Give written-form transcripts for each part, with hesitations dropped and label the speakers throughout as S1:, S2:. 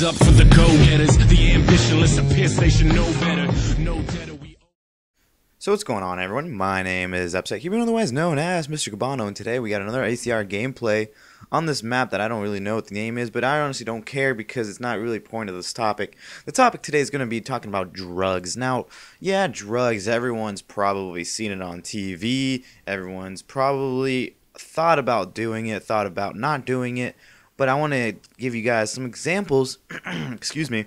S1: Hands up for the go-getters, the ambitionless appears they should know better. No better we.
S2: So what's going on, everyone? My name is Upset, even otherwise known as Mr. Cabano, and today we got another ACR gameplay on this map that I don't really know what the name is, but I honestly don't care because it's not really the point of this topic. The topic today is going to be talking about drugs. Now, yeah, drugs, everyone's probably seen it on TV, everyone's probably thought about doing it, thought about not doing it, but I want to give you guys some examples, excuse me,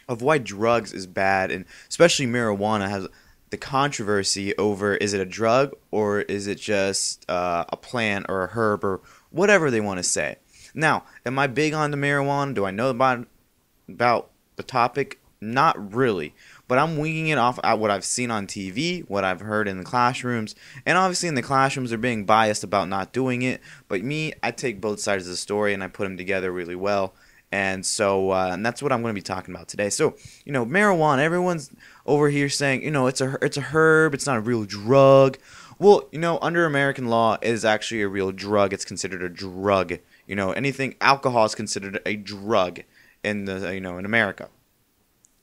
S2: of why drugs is bad, and especially marijuana has the controversy over is it a drug or is it just a plant or a herb or whatever they want to say. Now, am I big on the marijuana? Do I know about the topic? Not really, but I'm winging it off at what I've seen on TV, what I've heard in the classrooms, and obviously in the classrooms they're being biased about not doing it, but me, I take both sides of the story and I put them together really well. And so, and that's what I'm going to be talking about today. So, you know, marijuana, everyone's over here saying, you know, it's a herb, it's not a real drug. Well, you know, under American law, it is actually a real drug. It's considered a drug. You know, anything, alcohol is considered a drug in the, you know, in America.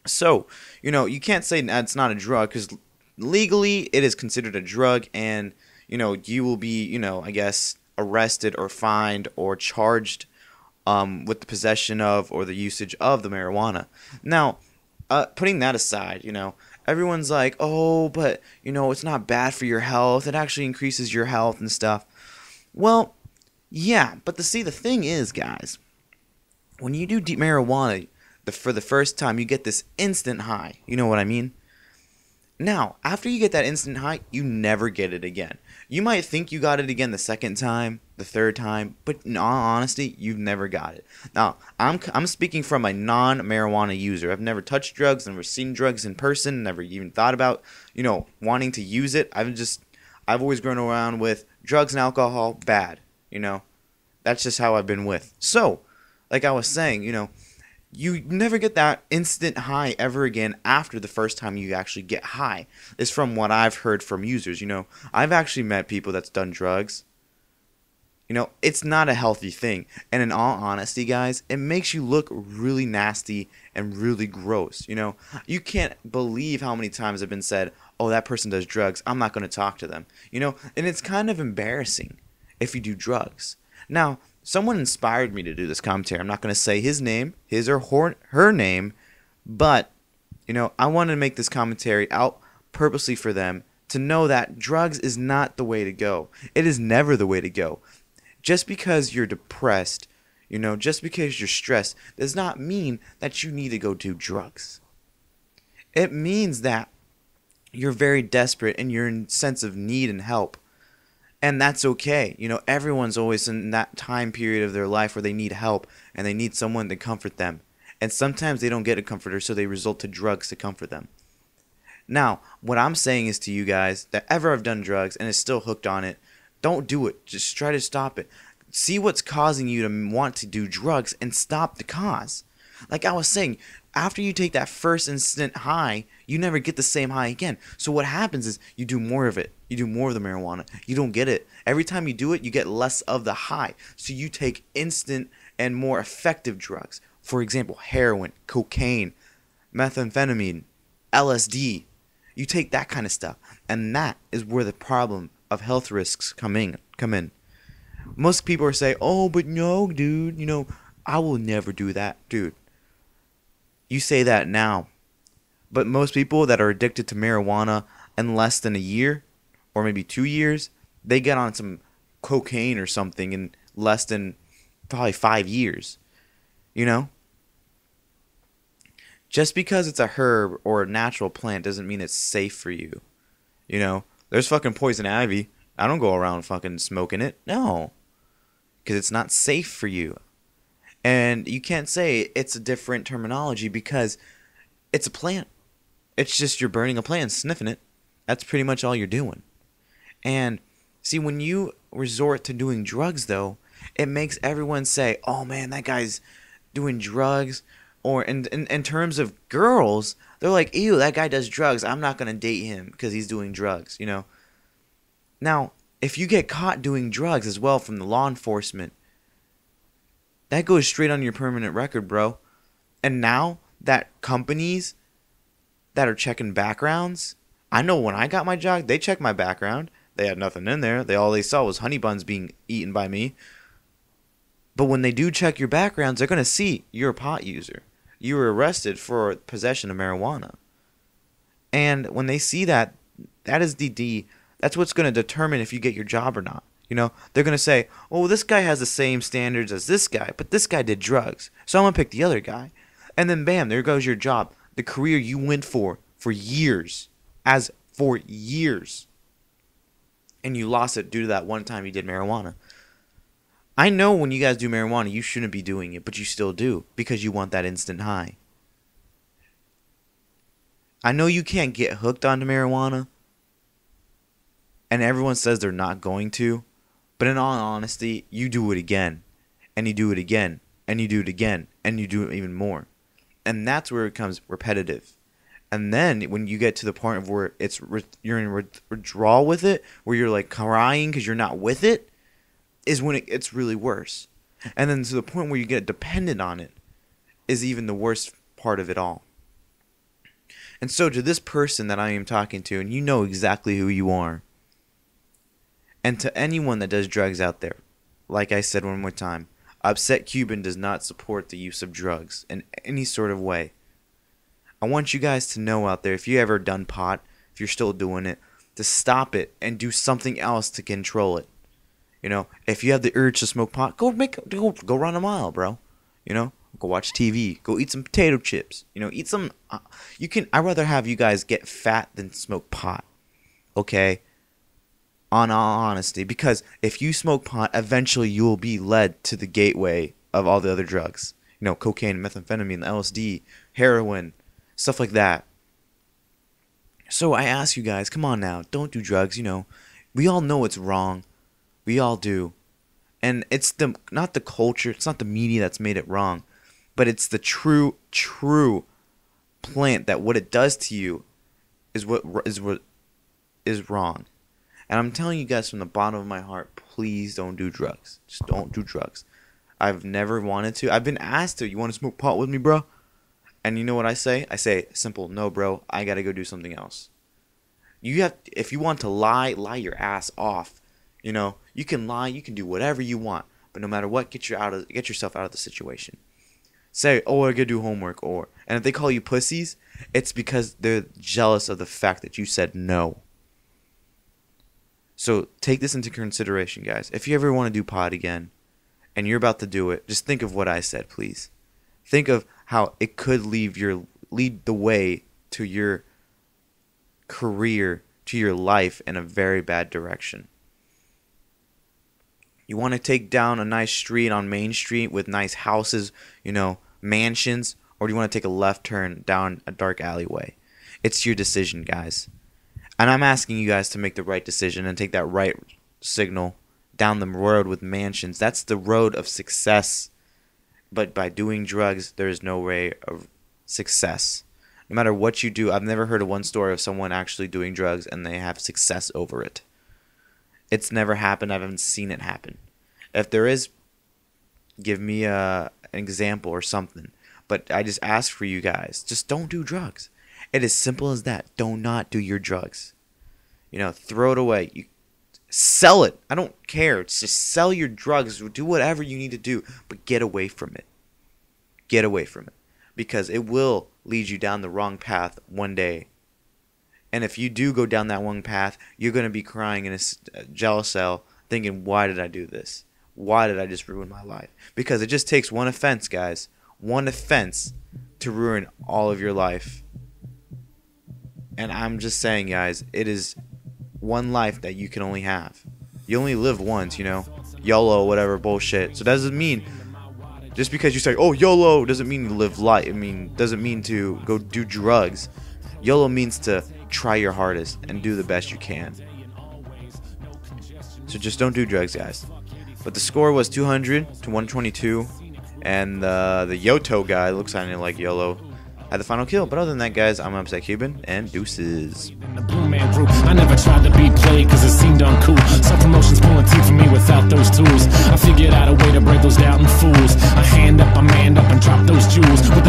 S2: So, you know, you can't say it's not a drug because legally it is considered a drug, and, you know, you will be, you know, I guess, arrested or fined or charged with the possession of or the usage of the marijuana. Now, putting that aside, you know, everyone's like, oh, but, you know, it's not bad for your health. It actually increases your health and stuff. Well, yeah, but the thing is, guys, when you do marijuana for the first time, you get this instant high. You know what I mean? Now, after you get that instant high, you never get it again. You might think you got it again the second time, the third time, but in all honesty, you've never got it. Now, I'm speaking from a non-marijuana user. I've never touched drugs, never seen drugs in person, never even thought about, you know, wanting to use it. I've always grown around with drugs and alcohol, bad, you know. That's just how I've been with. So, like I was saying, you know, you never get that instant high ever again after the first time you actually get high. Is from what I've heard from users. You know, I've actually met people that's done drugs. You know, it's not a healthy thing. And in all honesty, guys, it makes you look really nasty and really gross. You know, you can't believe how many times I've been said, oh, that person does drugs, I'm not going to talk to them. You know, and it's kind of embarrassing if you do drugs. Now, someone inspired me to do this commentary. I'm not going to say his name, his or her name, but, you know, I wanted to make this commentary out purposely for them to know that drugs is not the way to go. It is never the way to go. Just because you're depressed, you know, just because you're stressed, does not mean that you need to go do drugs. It means that you're very desperate and you're in sense of need and help. And that's okay. You know, everyone's always in that time period of their life where they need help and they need someone to comfort them. And sometimes they don't get a comforter, so they resort to drugs to comfort them. Now, what I'm saying is to you guys that ever have done drugs and is still hooked on it, don't do it. Just try to stop it. See what's causing you to want to do drugs and stop the cause. Like I was saying, after you take that first instant high, you never get the same high again. So what happens is you do more of it. You do more of the marijuana. You don't get it. Every time you do it, you get less of the high. So you take instant and more effective drugs. For example, heroin, cocaine, methamphetamine, LSD. You take that kind of stuff. And that is where the problem of health risks come in. Most people are saying, oh, but no, dude, you know, I will never do that. Dude, you say that now. But most people that are addicted to marijuana in less than a year or maybe 2 years, they get on some cocaine or something in less than probably 5 years. You know? Just because it's a herb or a natural plant doesn't mean it's safe for you. You know? There's fucking poison ivy. I don't go around fucking smoking it. No. Because it's not safe for you. And you can't say it's a different terminology because it's a plant. It's just you're burning a plant, sniffing it. That's pretty much all you're doing. And see, when you resort to doing drugs, though, it makes everyone say, oh man, that guy's doing drugs. Or in terms of girls, they're like, ew, that guy does drugs. I'm not going to date him because he's doing drugs, you know. Now, if you get caught doing drugs as well from the law enforcement, that goes straight on your permanent record, bro. And now that companies that are checking backgrounds, I know when I got my job, they checked my background. They had nothing in there. All they saw was honey buns being eaten by me. But when they do check your backgrounds, they're going to see you're a pot user. You were arrested for possession of marijuana. And when they see that, that's what's going to determine if you get your job or not. You know, they're going to say, oh, this guy has the same standards as this guy, but this guy did drugs, so I'm going to pick the other guy. And then bam, there goes your job. The career you went for years. And you lost it due to that one time you did marijuana. I know when you guys do marijuana, you shouldn't be doing it, but you still do because you want that instant high. I know you can't get hooked onto marijuana, and everyone says they're not going to, but in all honesty, you do it again, and you do it again, and you do it again, and you do it even more. And that's where it becomes repetitive. And then when you get to the point of where you're in withdrawal with it, where you're like crying because you're not with it, is when it's really worse. And then to the point where you get dependent on it is even the worst part of it all. And so to this person that I am talking to, and you know exactly who you are, and to anyone that does drugs out there, like I said one more time, Upset Cuban does not support the use of drugs in any sort of way. I want you guys to know out there, if you ever done pot, if you're still doing it, to stop it and do something else to control it. You know, if you have the urge to smoke pot, go run a mile, bro. You know, go watch TV, go eat some potato chips. You know, eat some. I'd rather have you guys get fat than smoke pot. Okay. On all honesty, because if you smoke pot, eventually you will be led to the gateway of all the other drugs. You know, cocaine, methamphetamine, LSD, heroin, stuff like that. So I ask you guys, come on now, don't do drugs. You know, we all know it's wrong. We all do. And it's not the culture, it's not the media that's made it wrong, but it's the true plant that what it does to you is what is wrong. And I'm telling you guys from the bottom of my heart, please don't do drugs. Just don't do drugs. I've never wanted to. I've been asked to. You want to smoke pot with me, bro? And you know what I say? I say, simple, no, bro. I got to go do something else. If you want to lie your ass off. You know, you can lie. You can do whatever you want. But no matter what, get yourself out of the situation. Say, oh, I got to do homework. And if they call you pussies, it's because they're jealous of the fact that you said no. So take this into consideration, guys. If you ever want to do pot again, and you're about to do it, just think of what I said, please. Think of how it could lead the way to your career, to your life in a very bad direction. You want to take down a nice street on Main Street with nice houses, you know, mansions, or do you want to take a left turn down a dark alleyway? It's your decision, guys. And I'm asking you guys to make the right decision and take that right signal down the road with mansions. That's the road of success. But by doing drugs, there is no way of success. No matter what you do, I've never heard of one story of someone actually doing drugs and they have success over it. It's never happened. I haven't seen it happen. If there is, give me an example or something. But I just ask for you guys, just don't do drugs. It is simple as that. Do not do your drugs. You know, throw it away. Sell it. I don't care. It's just sell your drugs. Do whatever you need to do. But get away from it. Get away from it. Because it will lead you down the wrong path one day. And if you do go down that one path, you're going to be crying in a jail cell thinking, why did I do this? Why did I just ruin my life? Because it just takes one offense, guys. One offense to ruin all of your life. And I'm just saying, guys, it is one life that you can only have. You only live once, you know. YOLO, whatever bullshit. So that doesn't mean, just because you say, oh, YOLO, doesn't mean you live life. Doesn't mean to go do drugs. YOLO means to try your hardest and do the best you can. So just don't do drugs, guys. But the score was 200 to 122. And the Yoto guy looks kind of like YOLO. Had the final kill, but other than that, guys, I'm Upset Cuban, and deuces.
S1: The Blue Man Group. I never tried to be played cause it seemed uncool. Self-promotion's pulling teeth for me without those tools. I figured out a way to break those doubting fools. I hand up, I manned up and drop those jewels with the